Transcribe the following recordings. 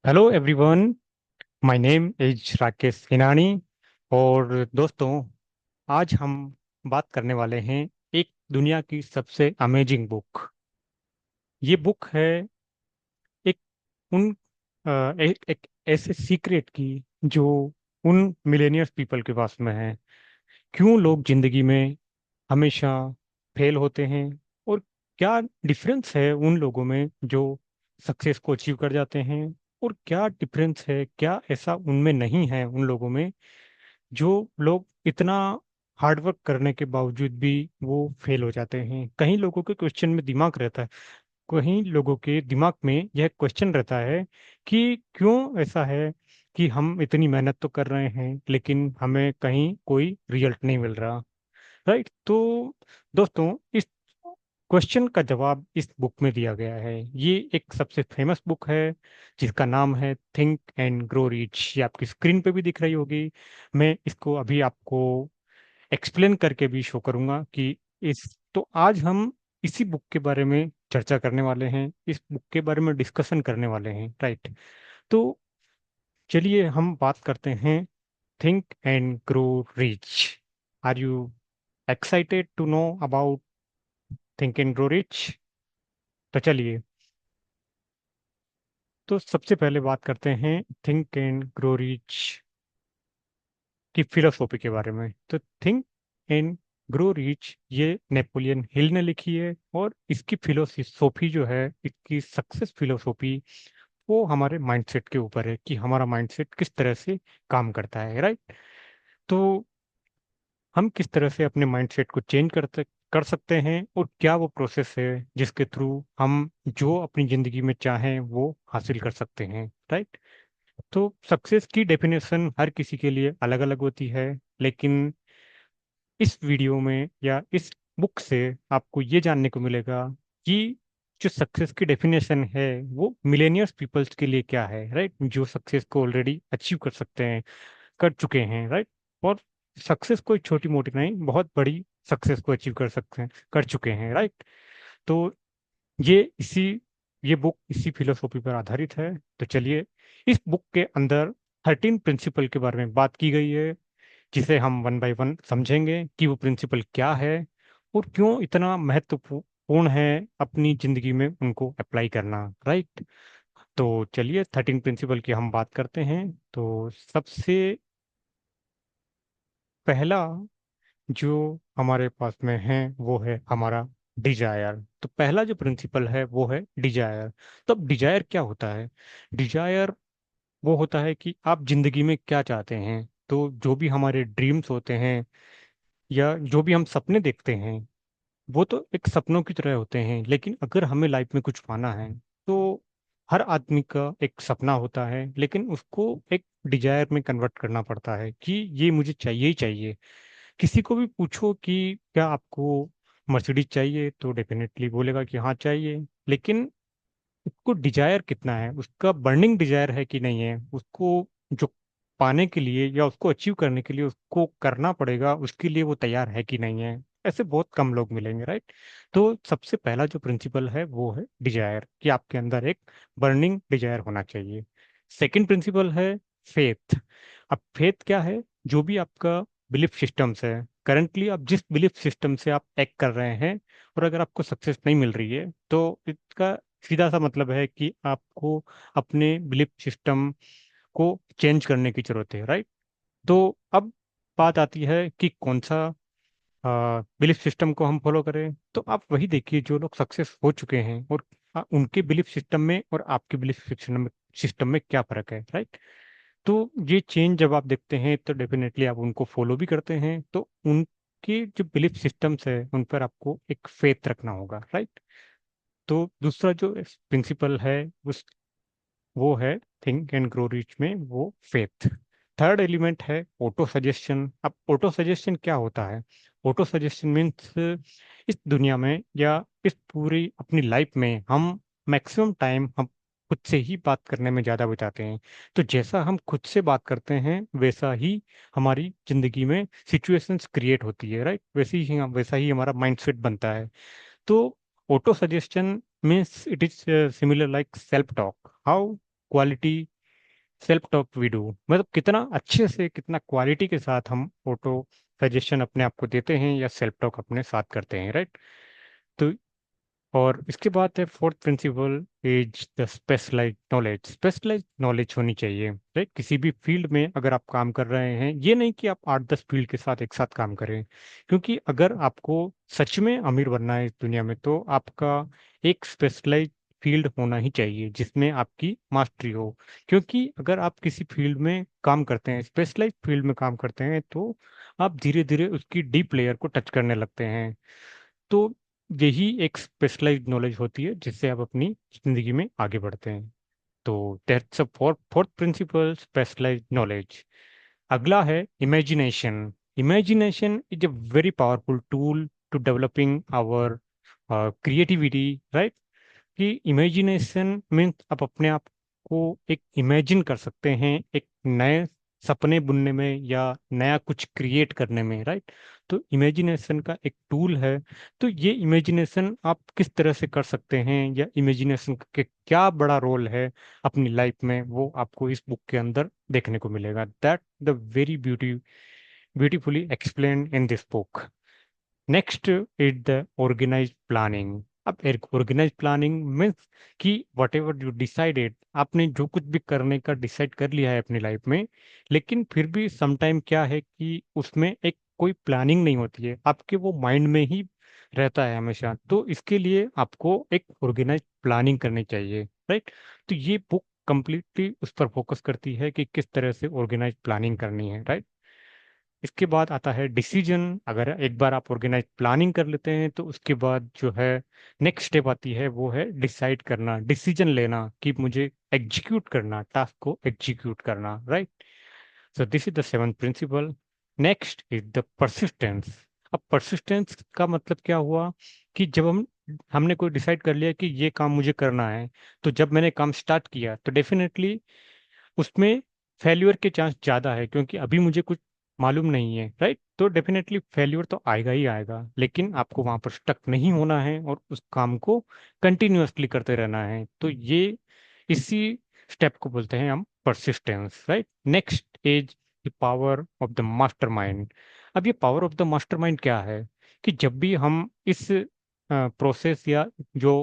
Hello everyone. My name is Rakesh Hinani. और दोस्तों, आज हम बात करने वाले हैं एक दुनिया की सबसे अमेजिंग बुक। ये बुक है एक उन एक ऐसे सीक्रेट की जो उन मिलेनियर्स पीपल के पास में है। क्यों लोग जिंदगी में हमेशा फेल होते हैं, और क्या डिफरेंस है उन लोगों में जो सक्सेस को अचीव कर जाते हैं, और क्या डिफरेंस है, क्या ऐसा उनमें नहीं है उन लोगों में जो लोग इतना हार्डवर्क करने के बावजूद भी वो फेल हो जाते हैं। कहीं लोगों के क्वेश्चन में दिमाग रहता है, कहीं लोगों के दिमाग में यह क्वेश्चन रहता है कि क्यों ऐसा है कि हम इतनी मेहनत तो कर रहे हैं लेकिन हमें कहीं कोई रिजल्ट नहीं मिल रहा। राइट। तो दोस्तों, इस क्वेश्चन का जवाब इस बुक में दिया गया है। ये एक सबसे फेमस बुक है जिसका नाम है थिंक एंड ग्रो रिच। ये आपकी स्क्रीन पे भी दिख रही होगी। मैं इसको अभी आपको एक्सप्लेन करके भी शो करूंगा कि इस तो आज हम इसी बुक के बारे में चर्चा करने वाले हैं, इस बुक के बारे में डिस्कशन करने वाले हैं। राइट। तो चलिए हम बात करते हैं think and grow rich. Are you excited to know about think and grow rich? तो चलिए, तो सबसे पहले बात करते हैं थिंक एंड ग्रो रिच की फिलोसॉफी के बारे में। तो थिंक एंड ग्रो रिच ये नेपोलियन हिल ने लिखी है, और इसकी फिलोसॉफी जो है, इसकी सक्सेस फिलोसॉफी, वो हमारे माइंडसेट के ऊपर है कि हमारा माइंडसेट किस तरह से काम करता है। राइट। तो हम किस तरह से अपने माइंडसेट को चेंज कर सकते हैं, और क्या वो प्रोसेस है जिसके थ्रू हम जो अपनी जिंदगी में चाहें वो हासिल कर सकते हैं। राइट। तो सक्सेस की डेफिनेशन हर किसी के लिए अलग अलग होती है, लेकिन इस वीडियो में या इस बुक से आपको ये जानने को मिलेगा कि जो सक्सेस की डेफिनेशन है वो मिलेनियर्स पीपल्स के लिए क्या है। राइट। जो सक्सेस को ऑलरेडी अचीव कर सकते हैं, कर चुके हैं। राइट। और सक्सेस कोई छोटी मोटी नहीं, बहुत बड़ी सक्सेस को अचीव कर सकते हैं, कर चुके हैं। राइट। तो ये इसी ये बुक इसी फिलोसॉफी पर आधारित है। तो चलिए, इस बुक के अंदर 13 प्रिंसिपल के बारे में बात की गई है, जिसे हम वन बाय वन समझेंगे कि वो प्रिंसिपल क्या है और क्यों इतना महत्वपूर्ण है अपनी जिंदगी में उनको अप्लाई करना। राइट। तो चलिए 13 प्रिंसिपल की हम बात करते हैं। तो सबसे पहला जो हमारे पास में है वो है हमारा डिजायर। तो पहला जो प्रिंसिपल है वो है डिजायर। तो अब डिजायर क्या होता है? डिजायर वो होता है कि आप जिंदगी में क्या चाहते हैं। तो जो भी हमारे ड्रीम्स होते हैं या जो भी हम सपने देखते हैं, वो तो एक सपनों की तरह होते हैं, लेकिन अगर हमें लाइफ में कुछ पाना है तो हर आदमी का एक सपना होता है, लेकिन उसको एक डिजायर में कन्वर्ट करना पड़ता है कि ये मुझे चाहिए ही चाहिए। किसी को भी पूछो कि क्या आपको मर्सिडीज चाहिए, तो डेफिनेटली बोलेगा कि हाँ चाहिए, लेकिन उसको डिजायर कितना है, उसका बर्निंग डिजायर है कि नहीं है, उसको जो पाने के लिए या उसको अचीव करने के लिए उसको करना पड़ेगा, उसके लिए वो तैयार है कि नहीं है। ऐसे बहुत कम लोग मिलेंगे। राइट। तो सबसे पहला जो प्रिंसिपल है वो है डिजायर, कि आपके अंदर एक बर्निंग डिजायर होना चाहिए। सेकंड प्रिंसिपल है फेथ। अब फेथ क्या है? जो भी आपका बिलीफ सिस्टम्स है, करंटली आप जिस बिलीफ सिस्टम से आप एक्ट कर रहे हैं, और अगर आपको सक्सेस नहीं मिल रही है तो इसका सीधा सा मतलब है कि आपको अपने बिलीफ सिस्टम को चेंज करने की जरूरत है। राइट। तो अब बात आती है कि कौन सा बिलीफ सिस्टम को हम फॉलो करें। तो आप वही देखिए जो लोग सक्सेस हो चुके हैं, और उनके बिलीफ सिस्टम में और आपके बिलीफ सिस्टम में क्या फर्क है। राइट। तो ये चेंज जब आप देखते हैं तो डेफिनेटली आप उनको फॉलो भी करते हैं, तो उनके जो बिलीफ सिस्टम्स है उन पर आपको एक फेथ रखना होगा। राइट। तो दूसरा जो प्रिंसिपल है उस वो है थिंक एंड ग्रो रिच में वो फेथ। थर्ड एलिमेंट है ऑटो सजेशन। अब ऑटो सजेशन क्या होता है? ऑटो सजेशन मीन्स इस दुनिया में या इस पूरी अपनी लाइफ में हम मैक्सिमम टाइम हम खुद से ही बात करने में ज़्यादा बिताते हैं। तो जैसा हम खुद से बात करते हैं वैसा ही हमारी जिंदगी में सिचुएशंस क्रिएट होती है। राइट। वैसा ही हमारा माइंडसेट बनता है। तो auto suggestion means it is similar like self talk. How quality self talk we do, मतलब कितना अच्छे से, कितना क्वालिटी के साथ हम ऑटो सजेशन अपने आप को देते हैं या सेल्फ टॉक अपने साथ करते हैं, राइट। तो और इसके बाद है fourth principle is the specialised knowledge. Specialised knowledge होनी चाहिए, राइट। किसी भी फील्ड में अगर आप काम कर रहे हैं, ये नहीं कि आप 8-10 फील्ड के साथ एक साथ काम करें, क्योंकि अगर आपको सच में अमीर बनना है इस दुनिया में, तो आपका एक स्पेशलाइज्ड फील्ड होना ही चाहिए जिसमें आपकी मास्टरी हो। क्योंकि अगर आप किसी फील्ड में काम करते हैं, स्पेशलाइज्ड फील्ड में काम करते हैं, तो आप धीरे धीरे उसकी डीप लेयर को टच करने लगते हैं। तो यही एक स्पेशलाइज्ड नॉलेज होती है जिससे आप अपनी जिंदगी में आगे बढ़ते हैं। तो that's a fourth principle, specialised knowledge. अगला है imagination. Imagination is a very powerful tool to developing our creativity, right. कि इमेजिनेशन मीन्स आप अपने आप को एक इमेजिन कर सकते हैं एक नए सपने बुनने में या नया कुछ क्रिएट करने में, राइट। तो इमेजिनेशन का एक टूल है। तो ये इमेजिनेशन आप किस तरह से कर सकते हैं या इमेजिनेशन के क्या बड़ा रोल है अपनी लाइफ में, वो आपको इस बुक के अंदर देखने को मिलेगा। That the very beautifully explain in this book. Next is the organise planning. अब ऑर्गेनाइज प्लानिंग मीन्स कि वट एवर यू डिसाइडेड, आपने जो कुछ भी करने का डिसाइड कर लिया है अपनी लाइफ में, लेकिन फिर भी समटाइम क्या है कि उसमें एक कोई प्लानिंग नहीं होती है, आपके वो माइंड में ही रहता है हमेशा। तो इसके लिए आपको एक ऑर्गेनाइज प्लानिंग करनी चाहिए, राइट। तो ये बुक कंप्लीटली उस पर फोकस करती है कि किस तरह से ऑर्गेनाइज प्लानिंग करनी है, राइट। इसके बाद आता है डिसीजन। अगर एक बार आप ऑर्गेनाइज प्लानिंग कर लेते हैं, तो उसके बाद जो है नेक्स्ट स्टेप आती है, वो है डिसाइड करना, डिसीजन लेना कि मुझे एग्जीक्यूट करना, टास्क को एग्जीक्यूट करना, right. So this is the seventh principle. Next is the persistence. अब परसिस्टेंस का मतलब क्या हुआ कि जब हमने कोई डिसाइड कर लिया कि ये काम मुझे करना है, तो जब मैंने काम स्टार्ट किया तो डेफिनेटली उसमें फेल्यूर के चांस ज़्यादा है, क्योंकि अभी मुझे कुछ मालूम नहीं है, राइट। तो डेफिनेटली फेल्यूर तो आएगा ही आएगा, लेकिन आपको वहां पर स्टक नहीं होना है और उस काम को कंटिन्यूअसली करते रहना है। तो ये इसी स्टेप को बोलते हैं हम persistence, right. Next is the power of the mastermind. अब ये पावर ऑफ द मास्टरमाइंड क्या है कि जब भी हम इस प्रोसेस या जो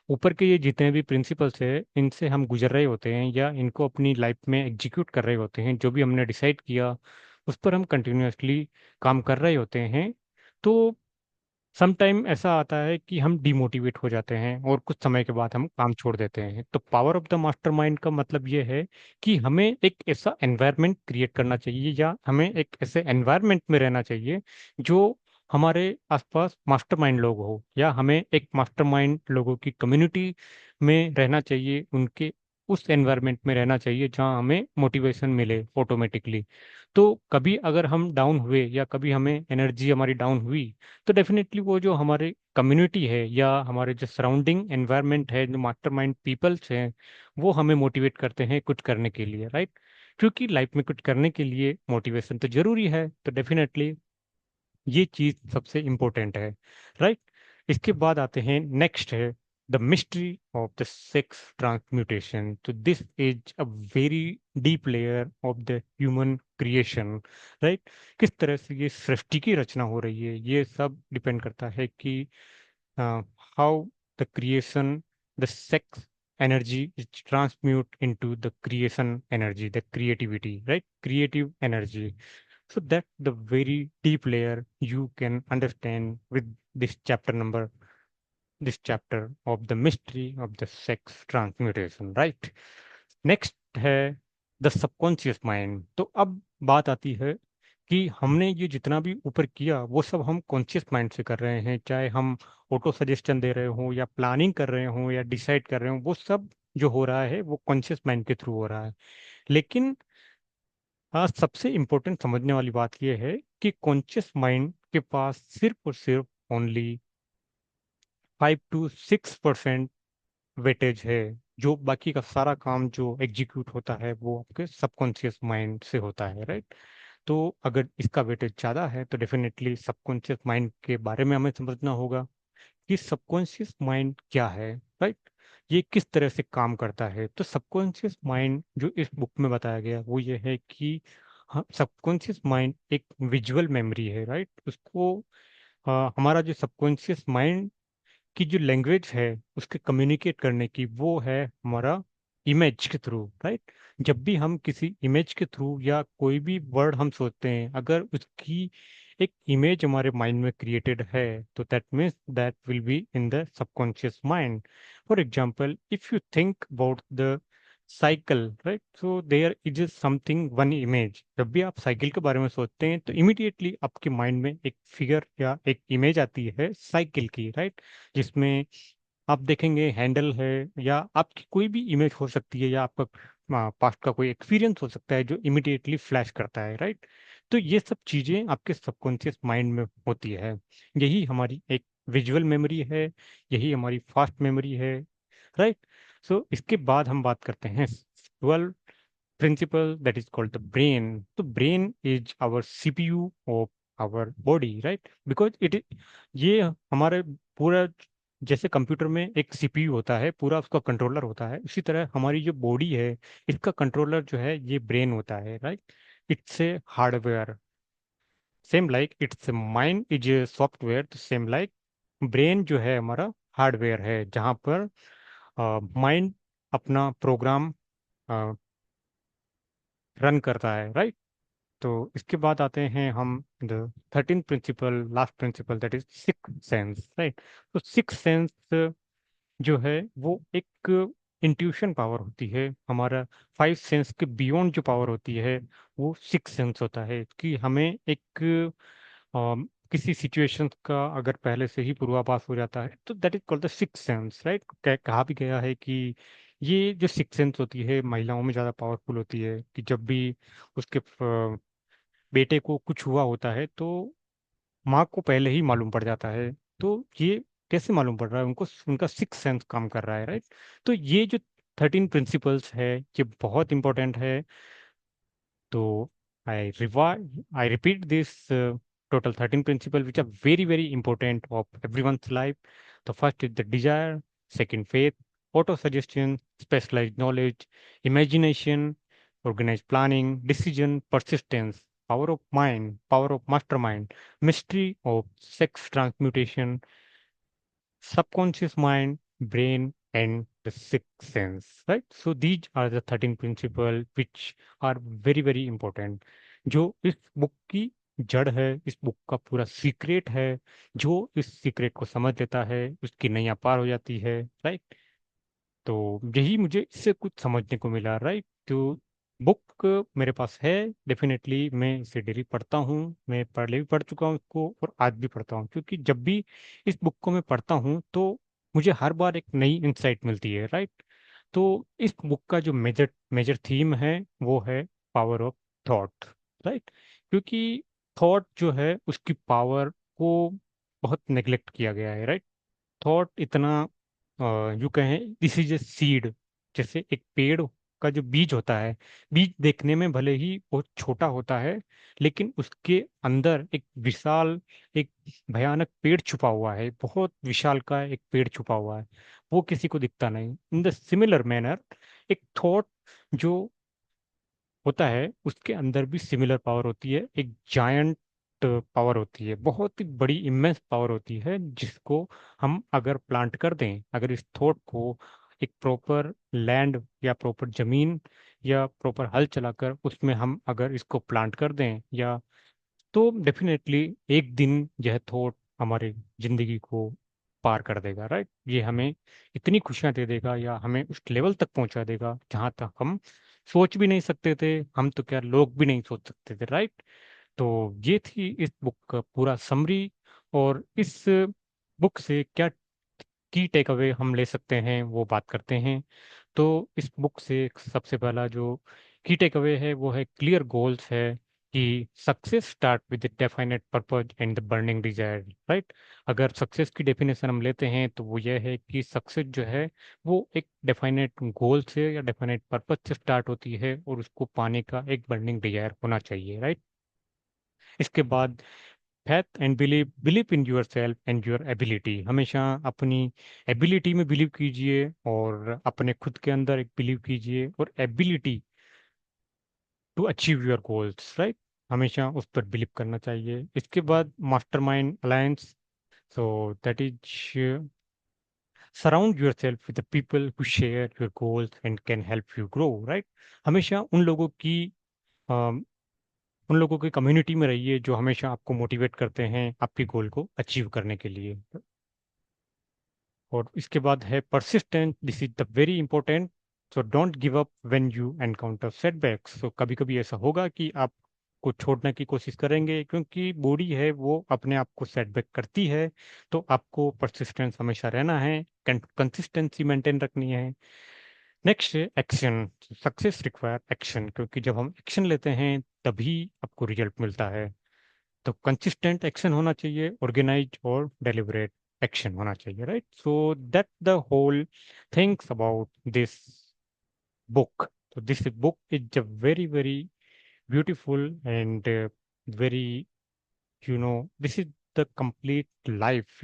ऊपर के ये जितने भी प्रिंसिपल्स है, इनसे हम गुजर रहे होते हैं या इनको अपनी लाइफ में एग्जीक्यूट कर रहे होते हैं, जो भी हमने डिसाइड किया उस पर हम कंटिन्यूअसली काम कर रहे होते हैं, तो सम टाइम ऐसा आता है कि हम डिमोटिवेट हो जाते हैं और कुछ समय के बाद हम काम छोड़ देते हैं। तो पावर ऑफ द मास्टरमाइंड का मतलब ये है कि हमें एक ऐसा एनवायरनमेंट क्रिएट करना चाहिए या हमें एक ऐसे एनवायरनमेंट में रहना चाहिए जो हमारे आसपास मास्टरमाइंड लोग हो, या हमें एक मास्टरमाइंड लोगों की कम्युनिटी में रहना चाहिए, उनके उस एनवायरनमेंट में रहना चाहिए जहाँ हमें मोटिवेशन मिले ऑटोमेटिकली। तो कभी अगर हम डाउन हुए या कभी हमें एनर्जी हमारी डाउन हुई, तो डेफिनेटली वो जो हमारे कम्युनिटी है या हमारे जो सराउंडिंग एनवायरनमेंट है, जो मास्टरमाइंड पीपल्स हैं, वो हमें मोटिवेट करते हैं कुछ करने के लिए, राइट। क्योंकि लाइफ में कुछ करने के लिए मोटिवेशन तो जरूरी है, तो डेफिनेटली ये चीज सबसे इम्पोर्टेंट है, राइट। इसके बाद आते हैं, नेक्स्ट है the mystery of the sex transmutation. तो this is a very deep layer of the human creation, right. किस तरह से ये सृष्टि की रचना हो रही है, ये सब डिपेंड करता है कि how the creation, the sex energy is transmute into the creation energy, the creativity, right, creative energy. So that the very deep layer you can understand with this this chapter of the mystery of the sex transmutation, right. Next है the subconscious mind. तो अब बात आती है कि हमने ये जितना भी ऊपर किया वो सब हम कॉन्शियस माइंड से कर रहे हैं, चाहे हम ऑटो सजेशन दे रहे हों या प्लानिंग कर रहे हों या डिसाइड कर रहे हों, वो सब जो हो रहा है वो कॉन्शियस माइंड के थ्रू हो रहा है। लेकिन सबसे इम्पोर्टेंट समझने वाली बात यह है कि कॉन्शियस माइंड के पास सिर्फ और सिर्फ ओनली 5 to 6% वेटेज है। जो बाकी का सारा काम जो एग्जीक्यूट होता है वो आपके सबकॉन्शियस माइंड से होता है, राइट। तो अगर इसका वेटेज ज़्यादा है तो डेफिनेटली सबकॉन्शियस माइंड के बारे में हमें समझना होगा कि सबकॉन्शियस माइंड क्या है, राइट। ये किस तरह से काम करता है। तो सबकॉन्शियस माइंड जो इस बुक में बताया गया वो ये है कि हाँ, सबकॉन्शियस माइंड एक विजुअल मेमोरी है, राइट। उसको हमारा जो सबकॉन्शियस माइंड की जो लैंग्वेज है उसके कम्युनिकेट करने की, वो है हमारा इमेज के थ्रू, राइट। जब भी हम किसी इमेज के थ्रू या कोई भी वर्ड हम सोचते हैं, अगर उसकी एक इमेज हमारे माइंड में क्रिएटेड है, तो that means that will be in the subconscious mind. For example, if you think about the cycle, right, so there is something one image. जब भी आप साइकिल के बारे में सोचते हैं तो इमिडिएटली आपके माइंड में एक फिगर या एक इमेज आती है साइकिल की, राइट, जिसमें आप देखेंगे हैंडल है, या आपकी कोई भी इमेज हो सकती है, या आपका पास्ट का कोई एक्सपीरियंस हो सकता है जो इमिडिएटली फ्लैश करता है, राइट। तो ये सब चीजें आपके सबकॉन्शियस माइंड में होती है। यही हमारी एक विजुअल मेमोरी है, यही हमारी फास्ट मेमोरी है, राइट। सो इसके बाद हम बात करते हैं twelve principle that is called the brain. So brain is our CPU of our body, right? Because ये हमारे पूरा, जैसे कंप्यूटर में एक सीपीयू होता है, पूरा उसका कंट्रोलर होता है, उसी तरह हमारी जो बॉडी है इसका कंट्रोलर जो है ये ब्रेन होता है, right. It's a hardware, same like it's mind is a software, तो सेम लाइक ब्रेन जो है हमारा हार्डवेयर है, जहाँ पर माइंड अपना प्रोग्राम रन करता है, राइट। तो इसके बाद आते हैं हम the 13 principle, last principle, that is six sense, right. तो सिक्स सेंस जो है वो एक इंट्यूशन पावर होती है, हमारा फाइव सेंस के बियॉन्ड जो पावर होती है वो सिक्स सेंस होता है, कि हमें एक किसी सिचुएशन का अगर पहले से ही पूर्वाभास हो जाता है तो that is called the six sense, right. कहा भी गया है कि ये जो सिक्स सेंस होती है महिलाओं में ज़्यादा पावरफुल होती है, कि जब भी उसके बेटे को कुछ हुआ होता है तो माँ को पहले ही मालूम पड़ जाता है। तो ये कैसे मालूम पड़ रहा है उनको, उनका सिक्स सेंस काम कर रहा है, राइट। तो ये जो 13 प्रिंसिपल्स है ये बहुत इंपॉर्टेंट है। So I repeat this total 13 principles, which are very, very important of everyone's life. The first is the desire, second faith, auto-suggestion, specialized knowledge, imagination, organized planning, decision, persistence, power of mind, power of mastermind, mystery of sex transmutation, subconscious mind, brain, and the sixth sense, right? So these are the 13 principles which are very, very important. जो इस book की जड़ है, इस book का पूरा secret है, जो इस सीक्रेट को समझ लेता है उसकी नैया पार हो जाती है, राइट। तो यही मुझे इससे कुछ समझने को मिला, राइट। तो बुक मेरे पास है, डेफिनेटली मैं इसे डेली पढ़ता हूँ, मैं पहले भी पढ़ चुका हूँ इसको और आज भी पढ़ता हूँ, क्योंकि जब भी इस बुक को मैं पढ़ता हूँ तो मुझे हर बार एक नई इंसाइट मिलती है, राइट। तो इस बुक का जो मेजर मेजर थीम है वो है पावर ऑफ थॉट, राइट। क्योंकि थॉट जो है उसकी पावर को बहुत नेग्लेक्ट किया गया है, राइट। थॉट इतना, यू कहें दिस इज ए सीड, जैसे एक पेड़ का जो बीज होता है, बीज देखने में भले ही बहुत छोटा होता है, लेकिन उसके अंदर एक विशाल, एक भयानक पेड़ छुपा हुआ है, बहुत विशाल का एक पेड़ छुपा हुआ है, वो किसी को दिखता नहीं। इन द सिमिलर मैनर एक थॉट जो होता है उसके अंदर भी सिमिलर पावर होती है, एक जायंट पावर होती है, बहुत ही बड़ी इमेंस पावर होती है, जिसको हम अगर प्लांट कर दें, अगर इस थॉट को एक प्रॉपर लैंड या प्रॉपर जमीन या प्रॉपर हल चलाकर उसमें हम अगर इसको प्लांट कर दें, या तो डेफिनेटली एक दिन यह थॉट हमारी जिंदगी को पार कर देगा, राइट। ये हमें इतनी खुशियां दे देगा या हमें उस लेवल तक पहुंचा देगा जहां तक हम सोच भी नहीं सकते थे, हम तो क्या लोग भी नहीं सोच सकते थे, राइट। तो ये थी इस बुक का पूरा समरी। और इस बुक से क्या की टेक अवे हम ले सकते हैं वो बात करते हैं। तो इस बुक से सबसे पहला जो की टेक अवे है वो है क्लियर गोल्स है, कि success start with definite purpose and the burning desire, right. अगर सक्सेस की डेफिनेशन हम लेते हैं तो वो यह है कि सक्सेस जो है वो एक डेफिनेट गोल से या डेफिनेट पर्पज से स्टार्ट होती है, और उसको पाने का एक बर्निंग डिजायर होना चाहिए, राइट। इसके बाद faith and believe in your self and your ability. हमेशा अपनी एबिलिटी में बिलीव कीजिए और अपने खुद के अंदर एक बिलीव कीजिए और ability to achieve your goals, right. हमेशा उस पर बिलीव करना चाहिए। इसके बाद mastermind alliance, so that is surround your self with the people who share your goals and can help you grow, right. हमेशा उन लोगों की कम्युनिटी में रहिए जो हमेशा आपको मोटिवेट करते हैं आपके गोल को अचीव करने के लिए। और इसके बाद है persistent, this is the very important. So don't give up when you encounter setbacks. So कभी कभी ऐसा होगा कि आप को छोड़ने की कोशिश करेंगे क्योंकि बॉडी है वो अपने आप को सेटबैक करती है। तो आपको परसिस्टेंस हमेशा रहना है, कंसिस्टेंसी मेंटेन रखनी है। नेक्स्ट है एक्शन। सक्सेस रिक्वायर एक्शन, क्योंकि जब हम एक्शन लेते हैं तभी आपको रिजल्ट मिलता है। तो कंसिस्टेंट एक्शन होना चाहिए, ऑर्गेनाइज और डेलिबरेट एक्शन होना चाहिए, right. So that the whole things about this book. So this book is a very, very beautiful and very, this is the complete life,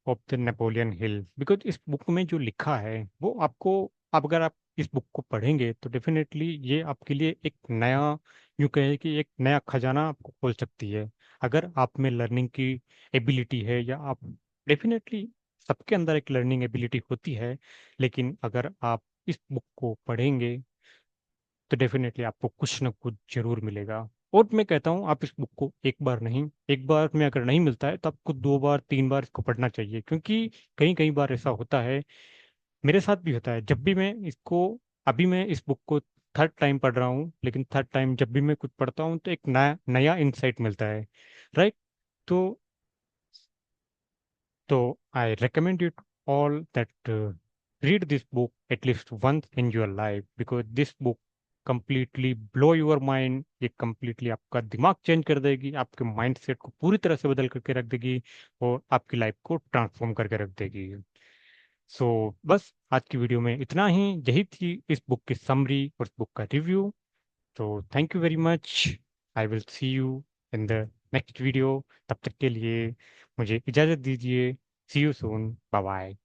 of the Napoleon Hill. Because इस book में जो लिखा है वो आपको, अब अगर आप इस बुक को पढ़ेंगे तो डेफिनेटली ये आपके लिए एक नया, यूँ कहे कि एक नया खजाना आपको खोल सकती है। अगर आप में लर्निंग की एबिलिटी है, या आप डेफिनेटली सबके अंदर एक लर्निंग एबिलिटी होती है, लेकिन अगर आप इस बुक को पढ़ेंगे तो डेफिनेटली आपको कुछ ना कुछ जरूर मिलेगा। और मैं कहता हूँ आप इस बुक को एक बार नहीं, एक बार में अगर नहीं मिलता है तो आपको 2 बार 3 बार इसको पढ़ना चाहिए, क्योंकि कई कई बार ऐसा होता है, मेरे साथ भी होता है। जब भी मैं इसको, अभी मैं इस बुक को थर्ड टाइम पढ़ रहा हूँ, लेकिन थर्ड टाइम जब भी मैं कुछ पढ़ता हूँ तो एक नया नया इंसाइट मिलता है, राइट। तो So I recommend you all that read this book at least once in your life, because this book completely blow your mind। ये completely आपका दिमाग चेंज कर देगी, आपके माइंड सेट को पूरी तरह से बदल करके रख देगी और आपकी लाइफ को ट्रांसफॉर्म करके रख देगी। सो बस आज की वीडियो में इतना ही, यही थी इस बुक की समरी और इस बुक का रिव्यू। तो thank you very much. I will see you in the next video. तब तक के लिए मुझे इजाज़त दीजिए। सी यू सून, बाय बाय।